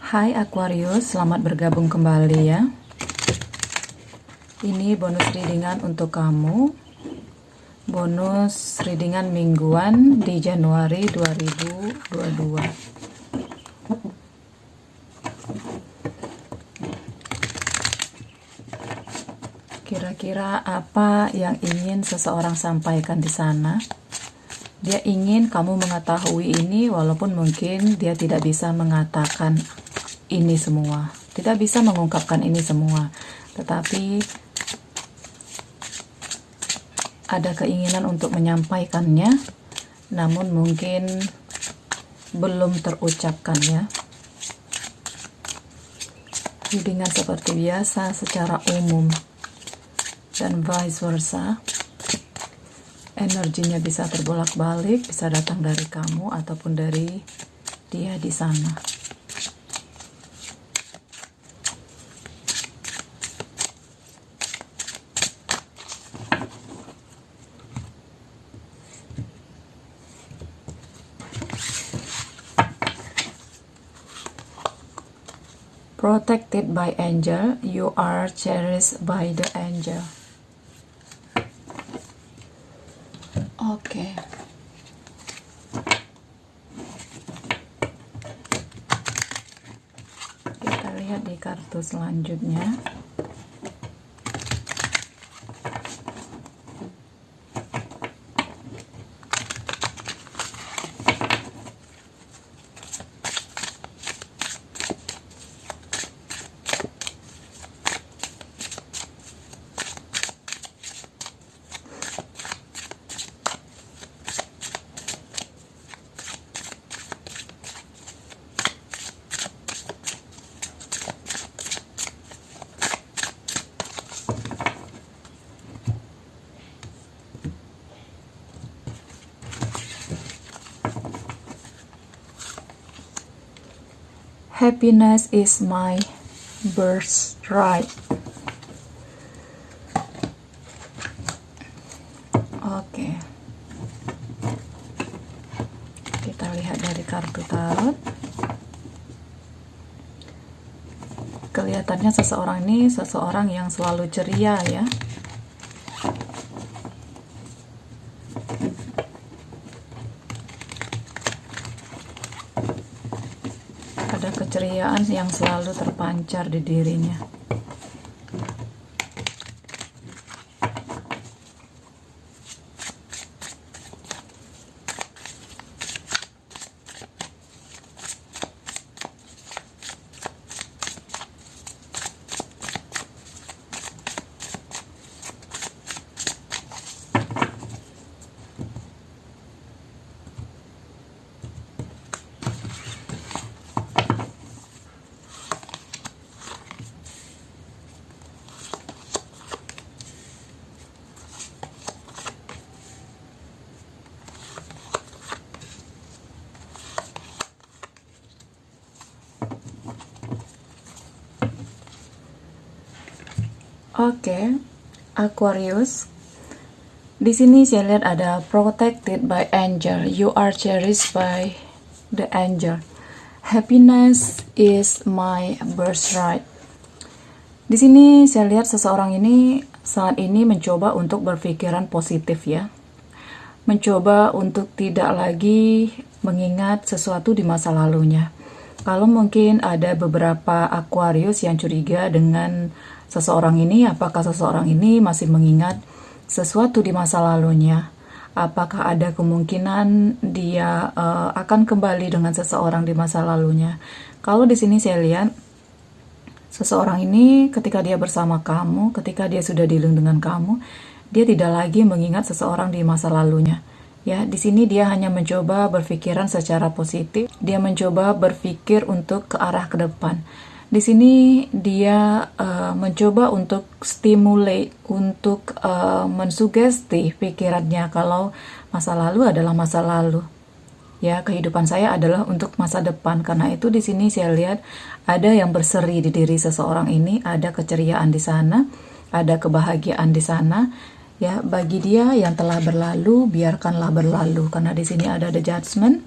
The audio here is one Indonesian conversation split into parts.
Hai Aquarius, selamat bergabung kembali ya. Ini bonus readingan untuk kamu. Bonus readingan mingguan di Januari 2022. Kira-kira apa yang ingin seseorang sampaikan di sana? Dia ingin kamu mengetahui ini walaupun mungkin dia tidak bisa mengatakan ini semua, tidak bisa mengungkapkan ini semua, tetapi ada keinginan untuk menyampaikannya, namun mungkin belum terucapkan ya. Readingan seperti biasa secara umum dan vice versa. Energinya bisa terbolak-balik, bisa datang dari kamu ataupun dari dia di sana. Protected by angel, you are cherished by the angel. Oke. Kita lihat di kartu selanjutnya. Happiness is my birthright. Oke. Kita lihat dari kartu tarot. Kelihatannya seseorang ini seseorang yang selalu ceria ya. Ada keceriaan yang selalu terpancar di dirinya. Oke, Aquarius. Di sini saya lihat ada protected by angel. You are cherished by the angel. Happiness is my birthright. Di sini saya lihat seseorang ini saat ini mencoba untuk berpikiran positif ya. Mencoba untuk tidak lagi mengingat sesuatu di masa lalunya. Kalau mungkin ada beberapa Aquarius yang curiga dengan seseorang ini, apakah seseorang ini masih mengingat sesuatu di masa lalunya? Apakah ada kemungkinan dia akan kembali dengan seseorang di masa lalunya? Kalau di sini saya lihat seseorang ini ketika dia bersama kamu, ketika dia sudah dealing dengan kamu, dia tidak lagi mengingat seseorang di masa lalunya. Ya, di sini dia hanya mencoba berpikiran secara positif. Dia mencoba berpikir untuk ke arah ke depan. Di sini dia mencoba untuk stimulate, untuk mensugesti pikirannya kalau masa lalu adalah masa lalu. Ya, kehidupan saya adalah untuk masa depan. Karena itu di sini saya lihat ada yang berseri di diri seseorang ini, ada keceriaan di sana, ada kebahagiaan di sana. Ya, bagi dia yang telah berlalu, biarkanlah berlalu. Karena di sini ada the judgment.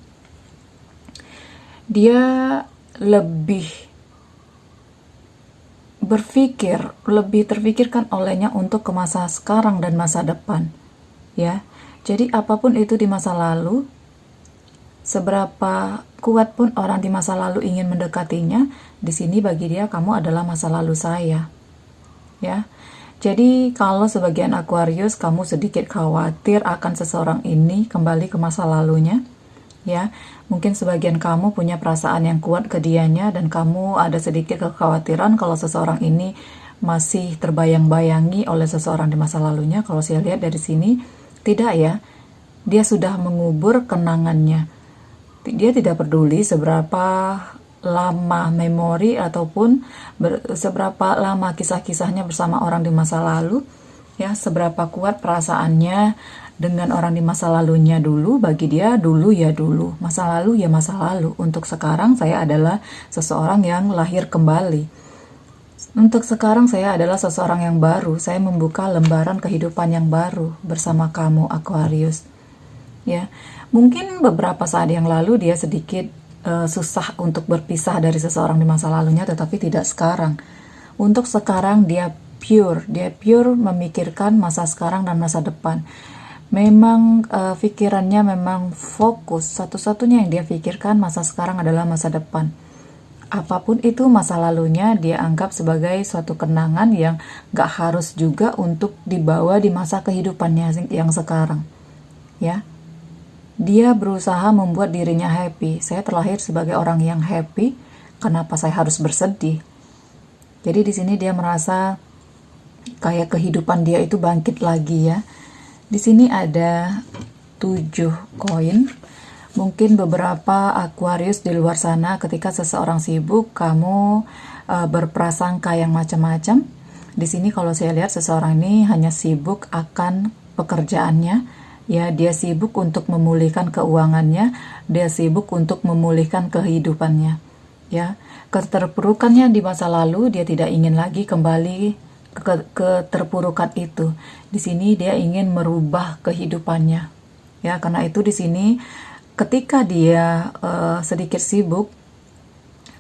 Dia lebih lebih terfikirkan olehnya untuk ke masa sekarang dan masa depan, ya. Jadi apapun itu di masa lalu, seberapa kuat pun orang di masa lalu ingin mendekatinya, di sini bagi dia kamu adalah masa lalu saya, ya. Jadi kalau sebagian Aquarius kamu sedikit khawatir akan seseorang ini kembali ke masa lalunya, ya. Mungkin sebagian kamu punya perasaan yang kuat ke dianya dan kamu ada sedikit kekhawatiran kalau seseorang ini masih terbayang-bayangi oleh seseorang di masa lalunya. Kalau saya lihat dari sini, tidak ya. Dia sudah mengubur kenangannya. Dia tidak peduli seberapa lama memori ataupun seberapa lama kisah-kisahnya bersama orang di masa lalu, ya, seberapa kuat perasaannya dengan orang di masa lalunya dulu. Bagi dia dulu ya dulu, masa lalu ya masa lalu. Untuk sekarang saya adalah seseorang yang lahir kembali. Untuk sekarang saya adalah seseorang yang baru. Saya membuka lembaran kehidupan yang baru bersama kamu Aquarius, ya. Mungkin beberapa saat yang lalu dia sedikit susah untuk berpisah dari seseorang di masa lalunya, tetapi tidak sekarang. Untuk sekarang dia pure memikirkan masa sekarang dan masa depan. Memang pikirannya memang fokus, satu-satunya yang dia pikirkan masa sekarang adalah masa depan. Apapun itu masa lalunya dia anggap sebagai suatu kenangan yang gak harus juga untuk dibawa di masa kehidupannya yang sekarang, ya. Dia berusaha membuat dirinya happy. Saya terlahir sebagai orang yang happy, kenapa saya harus bersedih? Jadi di sini dia merasa kayak kehidupan dia itu bangkit lagi, ya. Di sini ada 7 koin. Mungkin beberapa Aquarius di luar sana ketika seseorang sibuk, kamu berprasangka yang macam-macam. Di sini kalau saya lihat seseorang ini hanya sibuk akan pekerjaannya. Ya, dia sibuk untuk memulihkan keuangannya, dia sibuk untuk memulihkan kehidupannya. Ya, keterpurukannya di masa lalu dia tidak ingin lagi kembali ke keterpurukan itu. Di sini dia ingin merubah kehidupannya. Ya, karena itu di sini ketika dia sedikit sibuk,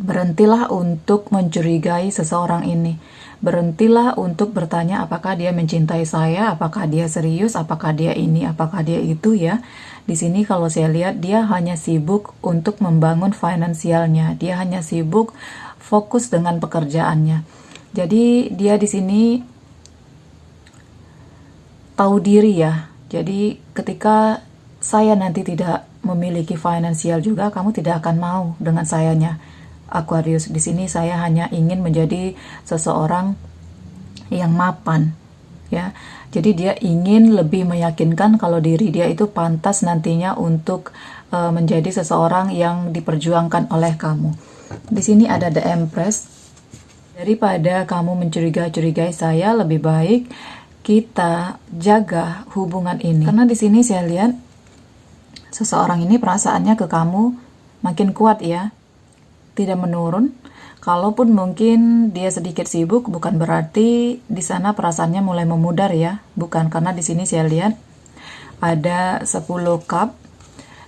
berhentilah untuk mencurigai seseorang ini. Berhentilah untuk bertanya apakah dia mencintai saya, apakah dia serius, apakah dia ini, apakah dia itu, ya. Di sini kalau saya lihat dia hanya sibuk untuk membangun finansialnya. Dia hanya sibuk fokus dengan pekerjaannya. Jadi dia di sini tahu diri, ya. Jadi ketika saya nanti tidak memiliki finansial juga, kamu tidak akan mau dengan sayanya. Aquarius, di sini saya hanya ingin menjadi seseorang yang mapan, ya. Jadi dia ingin lebih meyakinkan kalau diri dia itu pantas nantinya untuk menjadi seseorang yang diperjuangkan oleh kamu. Di sini ada The Empress. Daripada kamu mencurigai-curigai saya, lebih baik kita jaga hubungan ini. Karena di sini saya lihat seseorang ini perasaannya ke kamu makin kuat, ya. Tidak menurun. Kalaupun mungkin dia sedikit sibuk, bukan berarti di sana perasaannya mulai memudar, ya. Bukan, karena di sini saya lihat ada 10 cup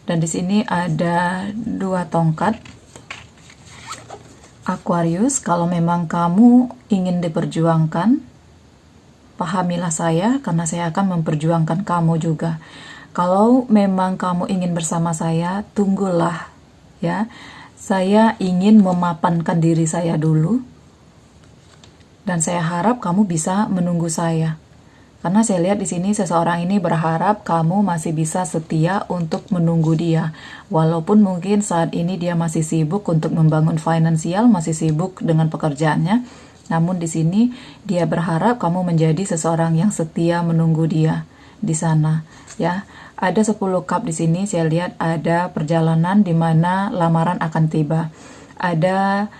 dan di sini ada 2 tongkat. Aquarius, kalau memang kamu ingin diperjuangkan, pahamilah saya karena saya akan memperjuangkan kamu juga. Kalau memang kamu ingin bersama saya, tunggulah, ya. Saya ingin memapankan diri saya dulu, dan saya harap kamu bisa menunggu saya. Karena saya lihat di sini seseorang ini berharap kamu masih bisa setia untuk menunggu dia. Walaupun mungkin saat ini dia masih sibuk untuk membangun finansial, masih sibuk dengan pekerjaannya, namun di sini dia berharap kamu menjadi seseorang yang setia menunggu dia di sana, ya. Ada 10 cup di sini, saya lihat ada perjalanan di mana lamaran akan tiba. Ada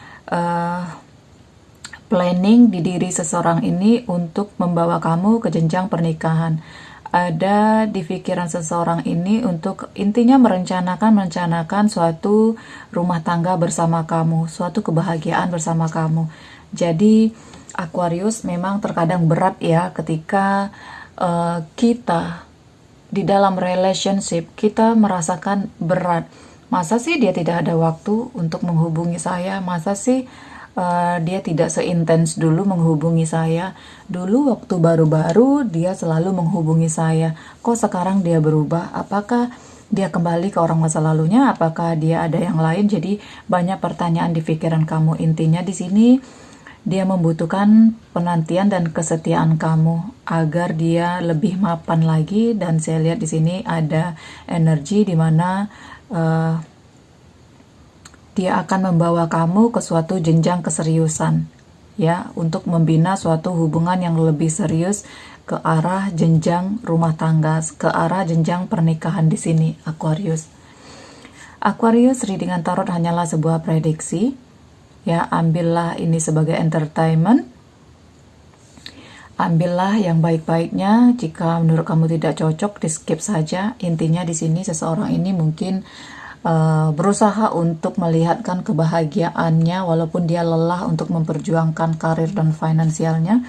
planning di diri seseorang ini untuk membawa kamu ke jenjang pernikahan. Ada di pikiran seseorang ini untuk intinya merencanakan suatu rumah tangga bersama kamu, suatu kebahagiaan bersama kamu. Jadi Aquarius memang terkadang berat, ya, ketika kita di dalam relationship kita merasakan berat. Masa sih dia tidak ada waktu untuk menghubungi saya? Masa sih dia tidak seintens dulu menghubungi saya. Dulu waktu baru-baru dia selalu menghubungi saya. Kok sekarang dia berubah? Apakah dia kembali ke orang masa lalunya? Apakah dia ada yang lain? Jadi banyak pertanyaan di pikiran kamu. Intinya di sini dia membutuhkan penantian dan kesetiaan kamu agar dia lebih mapan lagi. Dan saya lihat di sini ada energi di mana dia akan membawa kamu ke suatu jenjang keseriusan, ya, untuk membina suatu hubungan yang lebih serius ke arah jenjang rumah tangga, ke arah jenjang pernikahan di sini, Aquarius. Aquarius, readingan tarot hanyalah sebuah prediksi. Ya, ambillah ini sebagai entertainment. Ambillah yang baik-baiknya. Jika menurut kamu tidak cocok, di skip saja. Intinya di sini seseorang ini mungkin berusaha untuk melihatkan kebahagiaannya walaupun dia lelah untuk memperjuangkan karir dan finansialnya.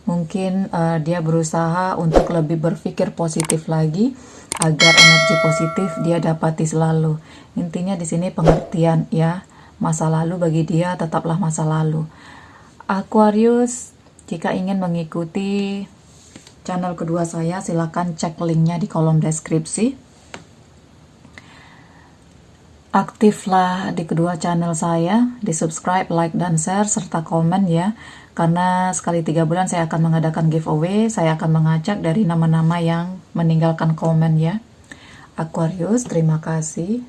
Mungkin dia berusaha untuk lebih berpikir positif lagi agar energi positif dia dapati selalu. Intinya di sini pengertian, ya. Masa lalu bagi dia tetaplah masa lalu. Aquarius, jika ingin mengikuti channel kedua saya, silakan cek linknya di kolom deskripsi. Aktiflah di kedua channel saya, di subscribe, like, dan share, serta komen ya. Karena sekali 3 bulan saya akan mengadakan giveaway, saya akan mengajak dari nama-nama yang meninggalkan komen ya. Aquarius, terima kasih.